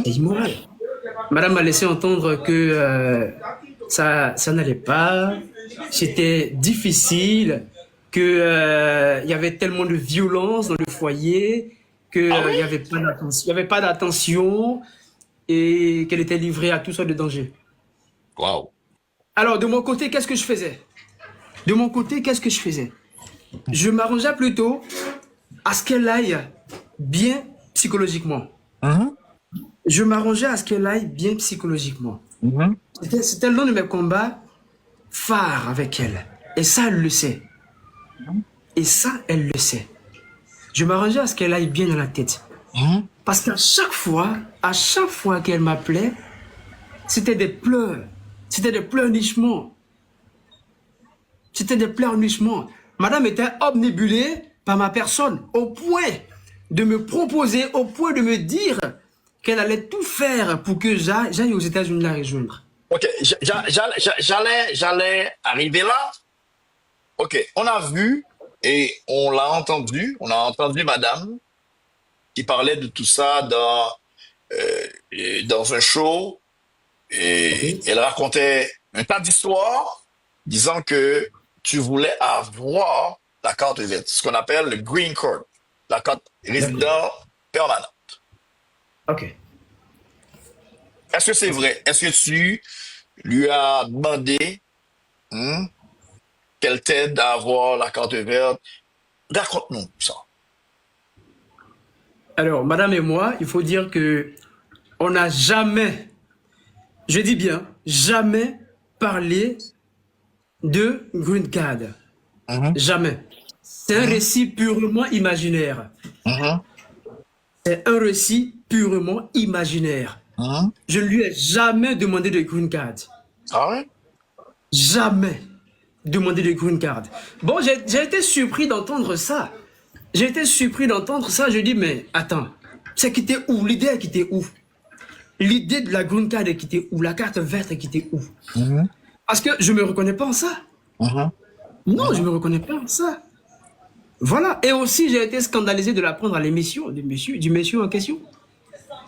C'est immoral. Madame m'a laissé entendre que ça n'allait pas, c'était difficile, que il y avait tellement de violence dans le foyer, que Ah oui? il y avait pas d'attention et qu'elle était livrée à toutes sortes de dangers. Waouh. Alors de mon côté, qu'est-ce que je faisais? De mon côté, qu'est-ce que je faisais? Je m'arrangeais plutôt à ce qu'elle aille bien psychologiquement. Mhm, Je m'arrangeais à ce qu'elle aille bien psychologiquement. mhm. C'était l'un de mes combats phares avec elle. Et ça, elle le sait. Et ça, elle le sait. Je m'arrangeais à ce qu'elle aille bien dans la tête. Mhm. Parce qu'à chaque fois qu'elle m'appelait, c'était des pleurs. C'était des pleurnichements. C'était des pleurnichements. Madame était obnubilée par ma personne, au point de me proposer, au point de me dire qu'elle allait tout faire pour que j'aille aux États-Unis la rejoindre. Ok, j'allais arriver là. Ok, on a vu et on a entendu madame qui parlait de tout ça dans un show Ok? et elle racontait un tas d'histoires disant que tu voulais avoir la carte verte, ce qu'on appelle le green card, la carte D'accord. résident permanent. Ok. Est-ce que c'est vrai? Est-ce que tu lui as demandé hmm, qu'elle t'aide à avoir la carte verte? Raconte-nous ça. Alors, madame et moi, il faut dire que on n'a jamais, je dis bien, jamais parlé de Green Card. Mhm, Jamais. C'est un mhm, récit purement imaginaire. mhm, C'est un récit purement imaginaire. mhm. Je ne lui ai jamais demandé de Green Card. Ah ouais? Jamais demandé de Green Card. Bon, j'ai été surpris d'entendre ça. J'ai été surpris d'entendre ça. Je dis, mais attends, c'est quitté où? L'idée est quittée où? L'idée de la Green Card est quittée où? La carte verte est quittée où? Mhm, Parce que je me reconnais pas en ça. mhm, Non, je mhm. me reconnais pas en ça. Voilà. Et aussi, j'ai été scandalisé de l'apprendre à l'émission du monsieur en question.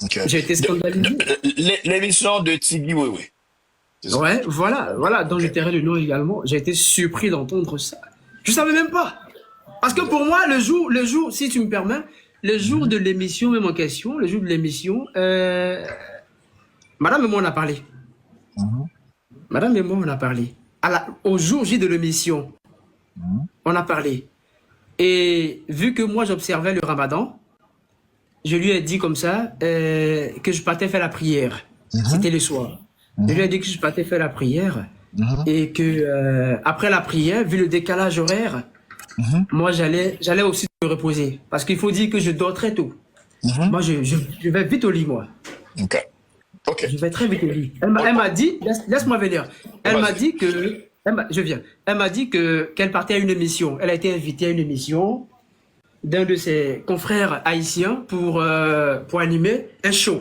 Ok. J'ai été scandalisé. L'émission de Tiggy, oui, oui. C'est ça. Ouais, voilà, voilà, dont Ok. je tairai le nom également. J'ai été surpris d'entendre ça. Je savais même pas. Parce que pour moi, le jour, si tu me permets, le jour Mhm, de l'émission, même en question, le jour de l'émission, madame et moi, on a parlé. mhm, Madame et moi, on a parlé. Au jour J de l'émission, mhm, on a parlé. Et vu que moi, j'observais le ramadan, je lui ai dit comme ça que je partais faire la prière. mhm, C'était le soir. Je lui ai mhm, dit que je partais faire la prière mhm, et que après la prière, vu le décalage horaire, mhm, moi j'allais aussi me reposer parce qu'il faut dire que je dors très tôt. mhm. Moi je vais vite au lit moi. Ok. Ok. Je vais très vite au lit. Oh, Elle oh, m'a dit laisse-moi venir. Elle m'a vas-y. dit que je viens. Elle m'a dit que qu'elle partait à une émission. Elle a été invitée à une émission d'un de ses confrères haïtiens pour animer un show.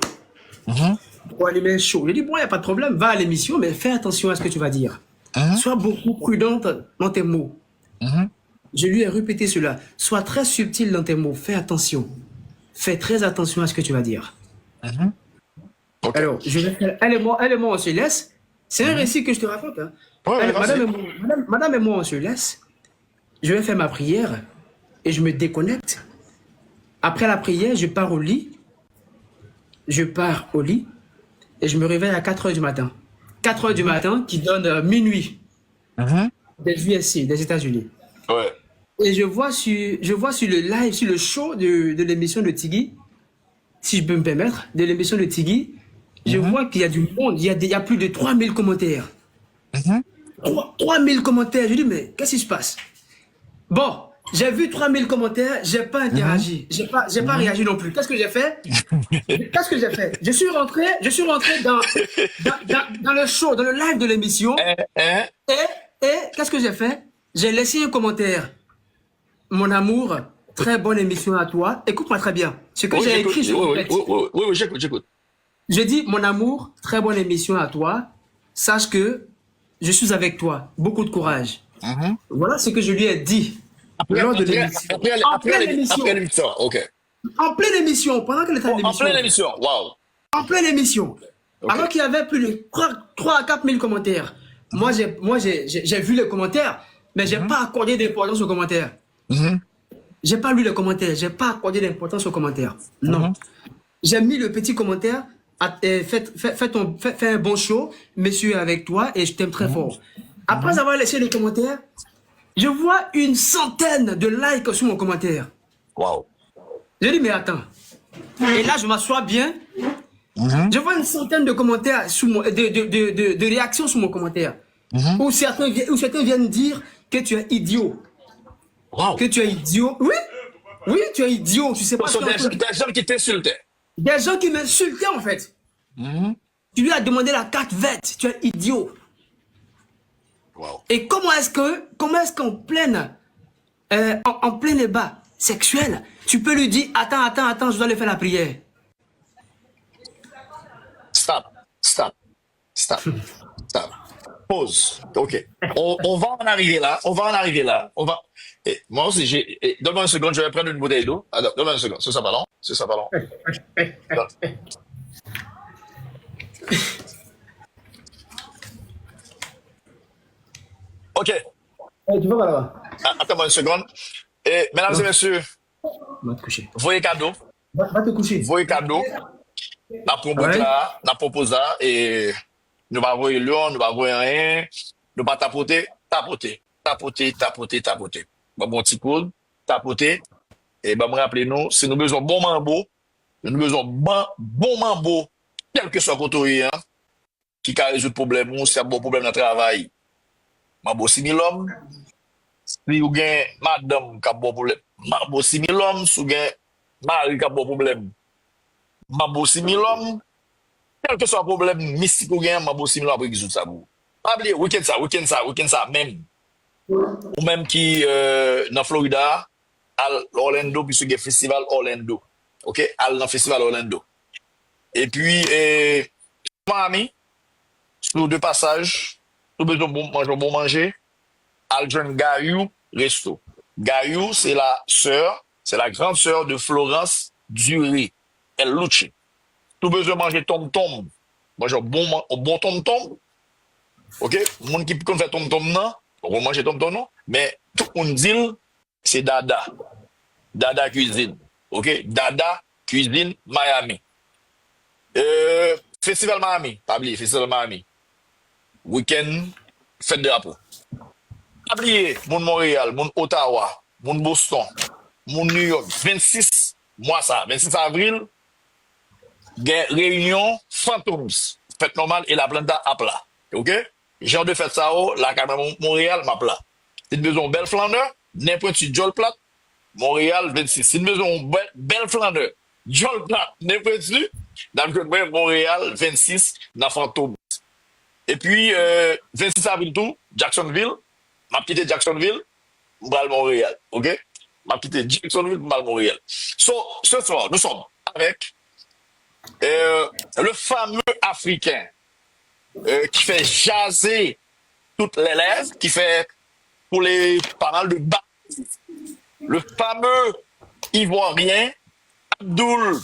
Mhm, Pour animer un show. J'ai dit bon, il n'y a pas de problème, va à l'émission mais fais attention à ce que tu vas dire. mhm, Sois beaucoup prudente dans tes mots. mhm, Je lui ai répété cela. Sois très subtil dans tes mots. Fais attention. Fais très attention à ce que tu vas dire. mhm. Ok. Alors, elle et moi, on se laisse. C'est un Mhm. récit que je te raconte. Hein. Ouais, ouais, Madame, vas-y. madame et moi, on se laisse. Je vais faire ma prière et je me déconnecte. Après la prière, je pars au lit. Je pars au lit et je me réveille à 4 heures du matin. 4 heures du Mhm, matin qui donne minuit mhm. des USA, des États-Unis. Ouais. Et je vois sur le live, sur le show de l'émission de Tiggy, si je peux me permettre, de l'émission de Tiggy, je Mhm, vois qu'il y a du monde, il y a plus de 3000 commentaires. mhm, 3000 commentaires. Je dis, mais qu'est-ce qui se passe? Bon, j'ai vu 3000 commentaires, j'ai pas mhm, interagi, j'ai pas mhm. réagi non plus. Qu'est-ce que j'ai fait? Qu'est-ce que j'ai fait? Je suis rentré dans le show, dans le live de l'émission, Hein? et qu'est-ce que j'ai fait? J'ai laissé un commentaire. Mon amour, très bonne émission à toi. Écoute-moi très bien. Ce que Oui, j'ai j'écoute. écrit, Oui, je oui, répète. oui, oui, oui, oui, j'écoute, j'écoute. Je dis, mon amour, très bonne émission à toi. Sache que je suis avec toi. Beaucoup de courage. Mhm. Voilà ce que je lui ai dit lors de l'émission. En pleine émission. Après l'émission, ok. En pleine émission, pendant qu'elle était à Oh, en pleine l'émission. émission, waouh. En pleine émission. Ok. Alors qu'il y avait plus de 3 à 4 000 commentaires. Moi, j'ai vu les commentaires, mais j'ai pas accordé d'importance aux commentaires. Mhm. J'ai pas lu les commentaires, j'ai pas accordé d'importance aux commentaires. Non. J'ai mis le petit commentaire, fais un bon show, monsieur, avec toi, et je t'aime très fort. Après avoir laissé les commentaires, je vois une centaine de likes sur mon commentaire. Wow. Je dis, mais attends. Et là, je m'assois bien. Je vois une centaine de commentaires, de réactions sur mon commentaire. Où certains viennent dire que tu es idiot. Wow. Que tu es idiot. Oui, oui, tu es idiot. Tu sais pas Ce ce sont qu'on des gens qui t'insultaient. Des gens qui m'insultaient en fait. Tu lui as demandé la carte verte. Tu es idiot. Wow. Et comment est-ce qu'en plein débat sexuel, tu peux lui dire attends, je dois aller faire la prière. Stop. Stop. Stop. Stop. Pause. OK. On va en arriver là. On va en arriver là. On va. Et moi aussi, donne-moi une seconde, je vais prendre une bouteille d'eau. Alors, donne-moi une seconde. C'est ça pas long? C'est ça pas long? OK. Tu vas là-bas. Attends-moi une seconde. Et, mesdames et messieurs, Va te coucher. voyez cadeau. Va te coucher. Voyez cadeau. La proposition Ouais. là, la proposition et nous va voir l'eau, nous va voir rien, nous va tapoter. Bon petit coup, tapoter. Et me rappeler nous, si nous besoin bon mambo, nous besoin bon mambo, quel que soit le côté, hein, qui a résoudre le problème, ou si y a bon problème dans le travail. Mambo 6 000 hommes, si vous avez madame qui a bon problème, mambo 6 000 hommes, si vous avez mari qui a bon problème, mambo 6 000 hommes, quel que soit le problème mystique ou gain, mambo 6 000 hommes après résoudre ça. Pas oublier, week-end ça, même. Ou même qui, dans Florida, à Orlando, puisque il y a festival Orlando. OK? À dans festival Orlando. Et puis, Miami, sur deux passages, tout besoin de bon manger, à le Gayou Resto. Gayou, c'est la grande sœur de Florence Dury, El Lucci. Tout besoin de manger tom-tom. Manger bon tom-tom. OK? Moun qui peut faire tom-tom, non? On va manger tom-tom, non? Mais tout le monde dit, c'est Dada. Dada Cuisine. OK? Dada Cuisine Miami. Festival Miami. Pas oublier, Festival Miami. Week-end, fête de drapeau. Pas oublier, mon Montréal, mon Ottawa, mon Boston, mon New York. 26 avril, réunion Phantoms. Fête normale et la planta à plat. OK? Genre de fête ça, la caméra Montréal, ma plat. C'est une maison belle Flandre, n'importe qui Jol Plat, Montréal 26. C'est une maison belle Flandre, Jol Plat, n'importe qui, dans le Montréal 26, dans Fantôme. Et puis, 26 avril tout, Jacksonville, m'a quitté Jacksonville, m'bral Montréal. OK? M'a quitté Jacksonville, m'bral Montréal. So, ce soir, nous sommes avec le fameux Africain qui fait jaser toutes les lèvres, qui fait pour les pas mal de bas. Le fameux Ivoirien Abdul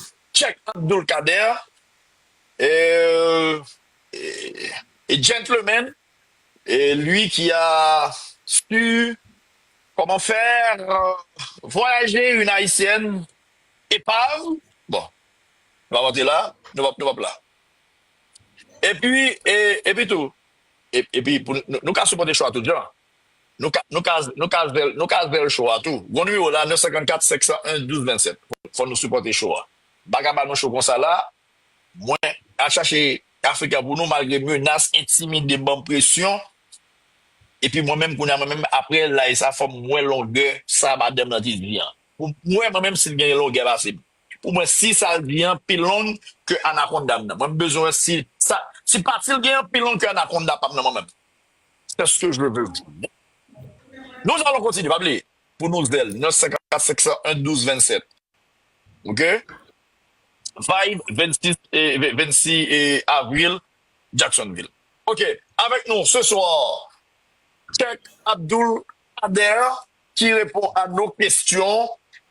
Kader et gentleman, et lui qui a su comment faire voyager une haïtienne épave. Bon, on va monter là, nous va là. Et puis tout. Et puis, pour nous qu'à supporter le choix à tout genre. Nous qu'à le choix à tout. Bon numéro là, 954 501 12 27. Faut nous supporter le choix. Bagaba nous choix comme ça là. Moi, à chercher Africa pour nous, malgré menaces, intimidées, bonne pression. Et puis moi-même, après là, ça forme moins longueur, ça madame dans dit pour moi-même, s'il gagne longueur, c'est pour moi, si ça vient plus long que Anaconda, moi, besoin, si parti gagne plus long que Anaconda, pas moi-même. C'est ce que je veux. Nous allons continuer, pas oublier, pour nous, 954 501 12 27. OK? 26 avril, Jacksonville. OK. Avec nous ce soir, Cheikh Abdul Kader qui répond à nos questions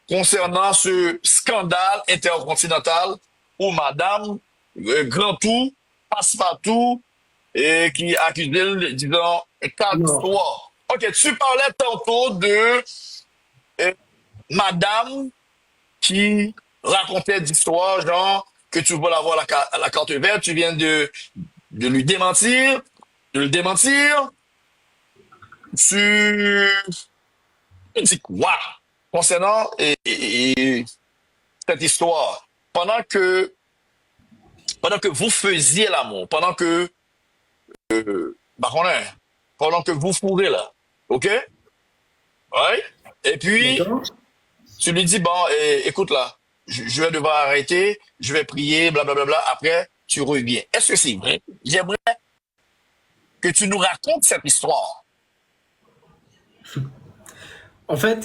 concernant ce scandale intercontinental où madame grand tout, passe-partout, et qui accuse elle, disant, quatre Non. histoires. Ok, tu parlais tantôt de madame qui racontait d'histoires, genre, que tu veux avoir la carte verte, tu viens de lui démentir, de le démentir. Tu dis quoi concernant cette histoire? Pendant que vous faisiez l'amour, bah, pendant que vous fourrez là, ok? Ouais. Et puis, D'accord? tu lui dis, bon, écoute là, je vais devoir arrêter, je vais prier, blablabla. Après, tu reviens. Est-ce que c'est vrai? J'aimerais que tu nous racontes cette histoire. En fait,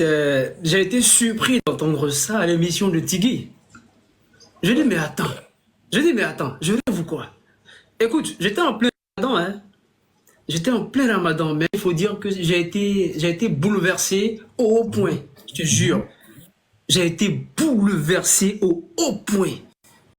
j'ai été surpris d'entendre ça à l'émission de Tigui. Je dis, mais attends. Je dis, mais attends, je vais vous quoi? Écoute, j'étais en plein ramadan, hein. J'étais en plein ramadan, mais il faut dire que j'ai été bouleversé au haut point. Je te jure. J'ai été bouleversé au haut point.